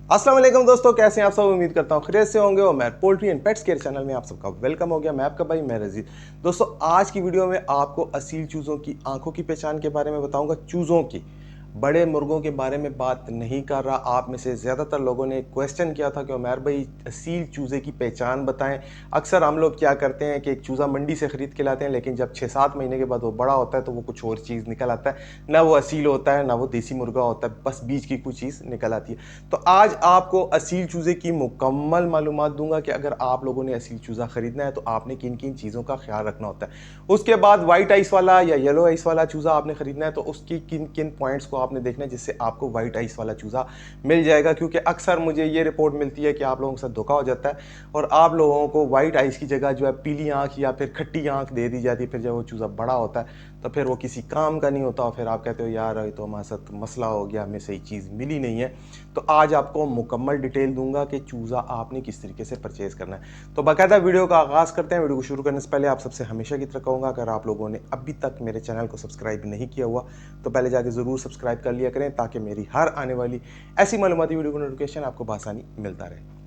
अस्सलाम वालेकुम दोस्तों, कैसे हैं आप सब। उम्मीद करता हूँ खैरियत से होंगे और मैं poultry and pets care channel में आप सबका वेलकम हो गया। मैं आपका भाई मैं रजीद। दोस्तों आज की वीडियो में आपको असील चूज़ों की आंखों की पहचान के बारे में बताऊंगा। चूज़ों की, बड़े मुर्गों के बारे में बात नहीं कर रहा। आप में से ज़्यादातर लोगों ने क्वेश्चन किया था कि उमर भाई असील चूज़े की पहचान बताएं। अक्सर हम लोग क्या करते हैं कि एक चूज़ा मंडी से ख़रीद के लाते हैं, लेकिन जब 6-7 महीने के बाद वो बड़ा होता है तो वो कुछ और चीज़ निकल आता है। ना वो असील होता है ना वो देसी मुर्गा होता है, बस बीच की कुछ चीज़ निकल आती है। तो आज आपको असील चूज़े की मुकम्मल मालूमात दूंगा कि अगर आप लोगों ने असील चूज़ा ख़रीदना है तो आपने किन किन चीज़ों का ख्याल रखना होता है। उसके बाद वाइट आइस वाला या येलो आइस वाला चूज़ा आपने ख़रीदना है तो उसकी किन किन पॉइंट्स को आपने देखना है जिससे आपको वाइट आइस वाला चूज़ा मिल जाएगा। क्योंकि अक्सर मुझे ये रिपोर्ट मिलती है कि आप लोगों के साथ धोखा हो जाता है और आप लोगों को वाइट आइस की जगह जो है पीली आंख या फिर खट्टी आंख दे दी जाती है। फिर जब वो चूज़ा बड़ा होता है तो फिर वो किसी काम का नहीं होता और फिर आप कहते हो यार ये तो हमारे साथ मसला हो गया, हमें सही चीज़ मिली नहीं है। तो आज आपको मुकम्मल डिटेल दूंगा कि चूज़ा आपने किस तरीके से परचेज़ करना है। तो बाकायदा वीडियो का आगाज़ करते हैं। वीडियो को शुरू करने से पहले आप सबसे हमेशा की तरह कहूँगा, अगर आप लोगों ने अभी तक मेरे चैनल को सब्सक्राइब नहीं किया हुआ तो पहले जाके ज़रूर सब्सक्राइब कर लिया करें ताकि मेरी हर आने वाली ऐसी मालूमाती वीडियो का नोटिफिकेशन आपको बआसानी मिलता रहे।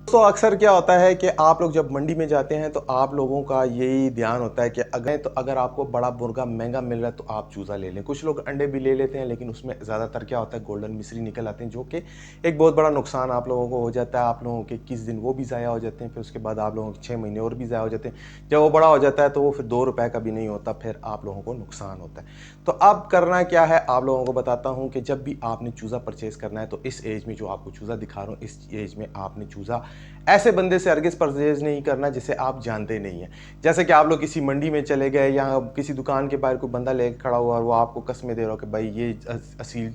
तो अक्सर क्या होता है कि आप लोग जब मंडी में जाते हैं तो आप लोगों का यही ध्यान होता है कि अगर आपको बड़ा मुर्गा महंगा मिल रहा है तो आप चूज़ा ले लें। कुछ लोग अंडे भी ले लेते हैं, लेकिन उसमें ज़्यादातर क्या होता है गोल्डन मिश्री निकल आते हैं, जो कि एक बहुत बड़ा नुकसान आप लोगों को हो जाता है। आप लोगों के 21 दिन वो भी ज़ाया हो जाते हैं, फिर उसके बाद आप लोगों के 6 महीने और भी ज़ाया हो जाते हैं। जब वो बड़ा हो जाता है तो वो फिर 2 रुपये का भी नहीं होता, फिर आप लोगों को नुकसान होता है। तो अब करना क्या है आप लोगों को बताता हूँ कि जब भी आपने चूज़ा परचेज़ करना है तो इस एज में जो आपको चूज़ा दिखा रहा हूँ, इस एज में आपने चूज़ा ऐसे बंदे से हरगिज़ परचेज नहीं करना जिसे आप जानते नहीं हैं। जैसे कि आप लोग किसी मंडी में चले गए या किसी दुकान के बाहर कोई बंदा लेकर खड़ा हुआ और वो आपको कस्में दे रहा हो कि भाई ये असील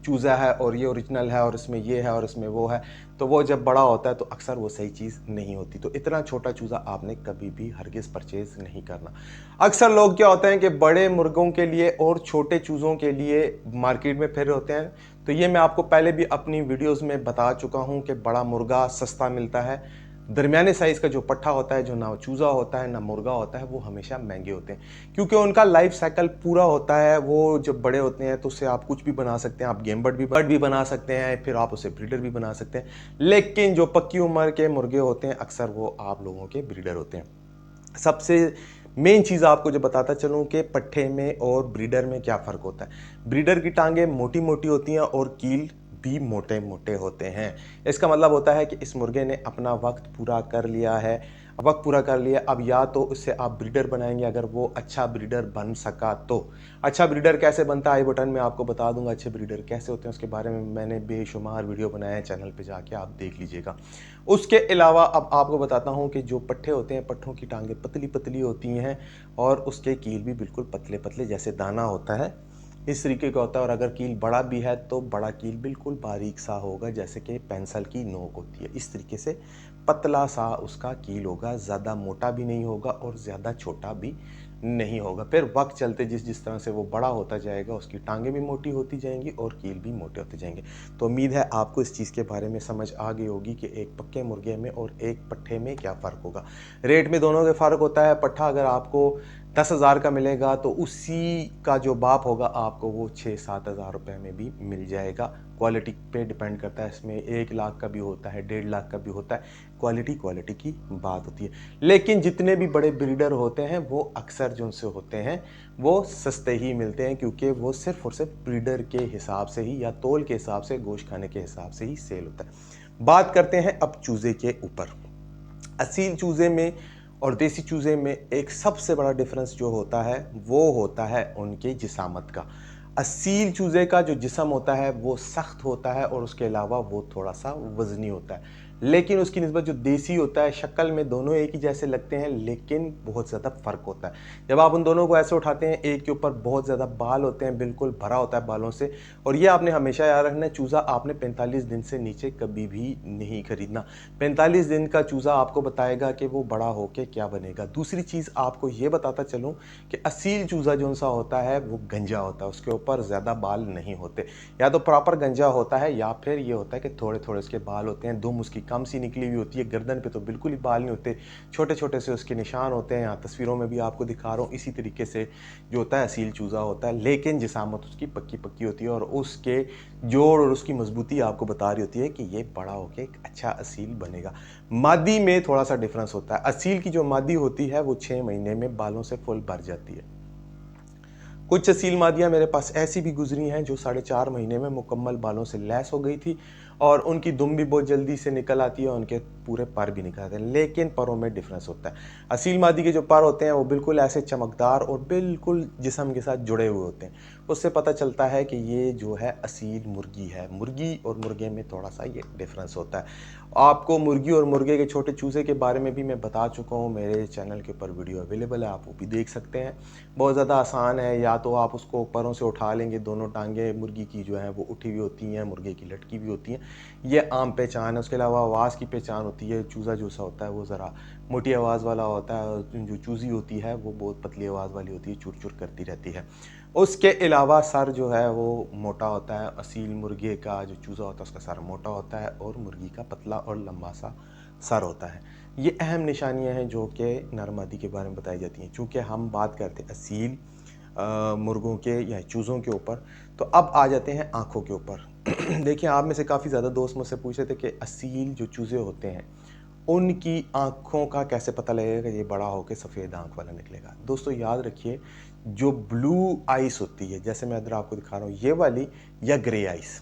चूज़ा है और ये ओरिजिनल है और इसमें ये है और इसमें वो है, तो वो जब बड़ा होता है तो अक्सर वो सही चीज़ नहीं होती। तो इतना छोटा चूज़ा आपने कभी भी हरगिज़ परचेज नहीं करना। अक्सर लोग क्या होते हैं कि बड़े मुर्गों के लिए और छोटे चूज़ों के लिए मार्केट में फिर होते हैं। तो ये मैं आपको पहले भी अपनी वीडियोस में बता चुका हूँ कि बड़ा मुर्गा सस्ता मिलता है, दरमियाने साइज़ का जो पट्ठा होता है, जो ना चूज़ा होता है ना मुर्गा होता है, वो हमेशा महंगे होते हैं क्योंकि उनका लाइफ साइकिल पूरा होता है। वो जब बड़े होते हैं तो उससे आप कुछ भी बना सकते हैं, आप गेम बर्ड भी बना सकते हैं, फिर आप उसे ब्रीडर भी बना सकते हैं। लेकिन जो पक्की उम्र के मुर्गे होते हैं अक्सर वो आप लोगों के ब्रीडर होते हैं। सबसे मेन चीज़ आपको जो बताता चलूँ कि पट्ठे में और ब्रीडर में क्या फ़र्क होता है। ब्रीडर की टांगें मोटी मोटी होती हैं और कील भी मोटे मोटे होते हैं। इसका मतलब होता है कि इस मुर्गे ने अपना वक्त पूरा कर लिया है, अब या तो उससे आप ब्रीडर बनाएंगे अगर वो अच्छा ब्रीडर बन सका तो। अच्छा ब्रीडर कैसे बनता है आई बटन में आपको बता दूंगा। अच्छे ब्रीडर कैसे होते हैं उसके बारे में मैंने बेशुमार वीडियो बनाया है, चैनल पे जाके आप देख लीजिएगा। उसके अलावा अब आपको बताता हूँ कि जो पट्ठे होते हैं, पट्ठों की टांगें पतली पतली होती हैं और उसके कील भी बिल्कुल पतले पतले जैसे दाना होता है इस तरीके का होता है। और अगर कील बड़ा भी है तो बड़ा कील बिल्कुल बारीक सा होगा जैसे कि पेंसिल की नोक होती है, इस तरीके से पतला सा उसका कील होगा। ज़्यादा मोटा भी नहीं होगा और ज़्यादा छोटा भी नहीं होगा। फिर वक्त चलते जिस जिस तरह से वो बड़ा होता जाएगा उसकी टांगें भी मोटी होती जाएंगी और कील भी मोटे होते जाएंगे। तो उम्मीद है आपको इस चीज़ के बारे में समझ आ गई होगी कि एक पक्के मुर्गे में और एक पट्ठे में क्या फ़र्क होगा। रेट में दोनों के फ़र्क होता है। पट्ठा अगर आपको 10,000 का मिलेगा तो उसी का जो बाप होगा आपको वो 6-7 हज़ार रुपये में भी मिल जाएगा। क्वालिटी पे डिपेंड करता है, इसमें 1 लाख का भी होता है, 1.5 लाख का भी होता है। क्वालिटी की बात होती है। लेकिन जितने भी बड़े ब्रीडर होते हैं वो अक्सर जो उनसे होते हैं वो सस्ते ही मिलते हैं क्योंकि वो सिर्फ और सिर्फ ब्रीडर के हिसाब से ही या तोल के हिसाब से, गोश्त खाने के हिसाब से ही सेल होता है। बात करते हैं अब चूज़े के ऊपर। असील चूज़े में और देसी चूज़े में एक सबसे बड़ा डिफरेंस जो होता है वो होता है उनके जिसामत का। असील चूज़े का जो जिस्म होता है वो सख्त होता है और उसके अलावा वो थोड़ा सा वज़नी होता है। लेकिन उसकी निस्बत जो देसी होता है, शक्ल में दोनों एक ही जैसे लगते हैं लेकिन बहुत ज़्यादा फ़र्क होता है। जब आप उन दोनों को ऐसे उठाते हैं, एक के ऊपर बहुत ज़्यादा बाल होते हैं, बिल्कुल भरा होता है बालों से। और ये आपने हमेशा याद रखना है, चूज़ा आपने 45 दिन से नीचे कभी भी नहीं खरीदना। 45 दिन का चूज़ा आपको बताएगा कि वो बड़ा होके क्या बनेगा। दूसरी चीज़ आपको ये बताता चलूँ कि असील चूज़ा जो सा होता है वो गंजा होता है, उसके ऊपर ज़्यादा बाल नहीं होते। या तो प्रॉपर गंजा होता है या फिर ये होता है कि थोड़े थोड़े उसके बाल होते हैं, दुम उसकी कम सी निकली हुई होती है, गर्दन पे तो बिल्कुल ही बाल नहीं होते, छोटे छोटे से उसके निशान होते हैं। यहाँ तस्वीरों में भी आपको दिखा रहा हूँ, इसी तरीके से जो होता है असील चूज़ा होता है, लेकिन जिसामत उसकी पक्की पक्की होती है और उसके जोड़ और उसकी मजबूती आपको बता रही होती है कि ये बड़ा होकर एक अच्छा असील बनेगा। मादी में थोड़ा सा डिफरेंस होता है। असील की जो मादी होती है वो 6 महीने में बालों से फुल भर जाती है। कुछ असील मादियाँ मेरे पास ऐसी भी गुजरी हैं जो 4.5 महीने में मुकम्मल बालों से लैस हो गई थी और उनकी दुम भी बहुत जल्दी से निकल आती है और उनके पूरे पर भी निकल आते हैं, लेकिन परों में डिफरेंस होता है। असील मादी के जो पर होते हैं वो बिल्कुल ऐसे चमकदार और बिल्कुल जिस्म के साथ जुड़े हुए होते हैं। उससे पता चलता है कि ये जो है असील मुर्गी है। मुर्गी और मुर्गे में थोड़ा सा ये डिफरेंस होता है। आपको मुर्गी और मुर्गे के छोटे चूजे के बारे में भी मैं बता चुका हूँ, मेरे चैनल के ऊपर वीडियो अवेलेबल है, आप वो भी देख सकते हैं। बहुत ज़्यादा आसान है, या तो आप उसको परों से उठा लेंगे, दोनों टांगे मुर्गी की जो है वो उठी हुई होती हैं, मुर्गे की लटकी हुई होती हैं। ये आम पहचान है। उसके अलावा आवाज़ की पहचान होती है। चूज़ा जूसा होता है वो ज़रा मोटी आवाज़ वाला होता है और जो चूज़ी होती है वो बहुत पतली आवाज़ वाली होती है, चुर चुर करती रहती है। उसके अलावा सर जो है वो मोटा होता है। असील मुर्गे का जो चूज़ा होता है उसका सर मोटा होता है और मुर्गी का पतला और लंबा सा सर होता है। ये अहम निशानियां हैं जो कि नर मादी के बारे में बताई जाती हैं। चूँकि हम बात करते हैं असील मुर्गों के या चूज़ों के ऊपर, तो अब आ जाते हैं आँखों के ऊपर। देखिए, आप में से काफ़ी ज़्यादा दोस्त मुझसे पूछ रहे थे कि असील जो चूज़े होते हैं उनकी आँखों का कैसे पता लगेगा कि ये बड़ा होकर सफ़ेद आँख वाला निकलेगा। दोस्तों याद रखिए, जो ब्लू आइस होती है, जैसे मैं इधर आपको दिखा रहा हूँ ये वाली, या ग्रे आइस,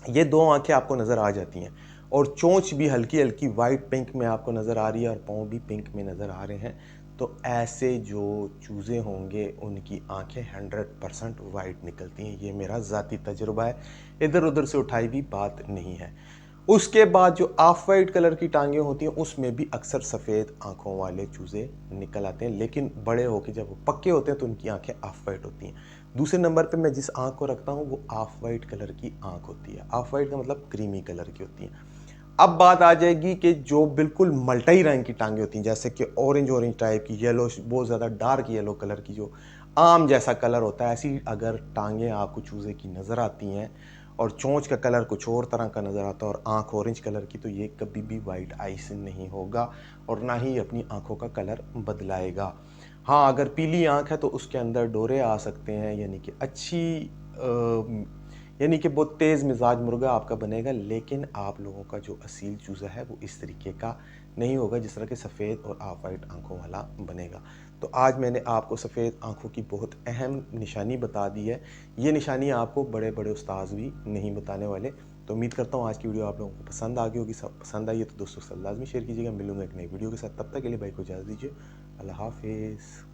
ये 2 आँखें आपको नज़र आ जाती हैं और चोंच भी हल्की-हल्की वाइट पिंक में आपको नज़र आ रही है और पाँव भी पिंक में नज़र आ रहे हैं। तो ऐसे जो चूज़े होंगे उनकी आँखें 100% वाइट निकलती हैं। ये मेरा ज़ाती तजुर्बा है, इधर-उधर से उठाई हुई बात नहीं है। उसके बाद जो ऑफ वाइट कलर की टाँगें होती हैं उसमें भी अक्सर सफ़ेद आँखों वाले चूज़े निकल आते हैं, लेकिन बड़े होके जब वो पक्के होते हैं तो उनकी आँखें ऑफ वाइट होती हैं। दूसरे नंबर पे मैं जिस आँख को रखता हूँ वो ऑफ वाइट कलर की आँख होती है। ऑफ वाइट का मतलब क्रीमी कलर की होती है। अब बात आ जाएगी कि जो बिल्कुल मल्टाई रंग की टाँगें होती हैं, जैसे कि ऑरेंज टाइप की, येलो, बहुत ज़्यादा डार्क येलो कलर की, जो आम जैसा कलर होता है, ऐसी अगर टाँगें आपको चूज़े की नज़र आती हैं और चोंच का कलर कुछ और तरह का नज़र आता है और आँख ऑरेंज कलर की, तो ये कभी भी वाइट आइस नहीं होगा और ना ही अपनी आँखों का कलर बदलाएगा। हाँ, अगर पीली आँख है तो उसके अंदर डोरे आ सकते हैं, यानी कि बहुत तेज़ मिजाज मुर्गा आपका बनेगा, लेकिन आप लोगों का जो असील चूज़ा है वो इस तरीके का नहीं होगा जिस तरह के सफ़ेद और ऑफ वाइट आँखों वाला बनेगा। तो आज मैंने आपको सफ़ेद आँखों की बहुत अहम निशानी बता दी है। ये निशानी आपको बड़े-बड़े उस्ताद भी नहीं बताने वाले। तो उम्मीद करता हूँ आज की वीडियो आप लोगों को पसंद आ गई होगी। सब पसंद आई है तो दोस्तों के साथ लाज़मी शेयर कीजिएगा। मिलूँगा एक नई वीडियो के साथ, तब तक के लिए भाई को इजाज़त दीजिए। अल्लाह हाफ़िज़।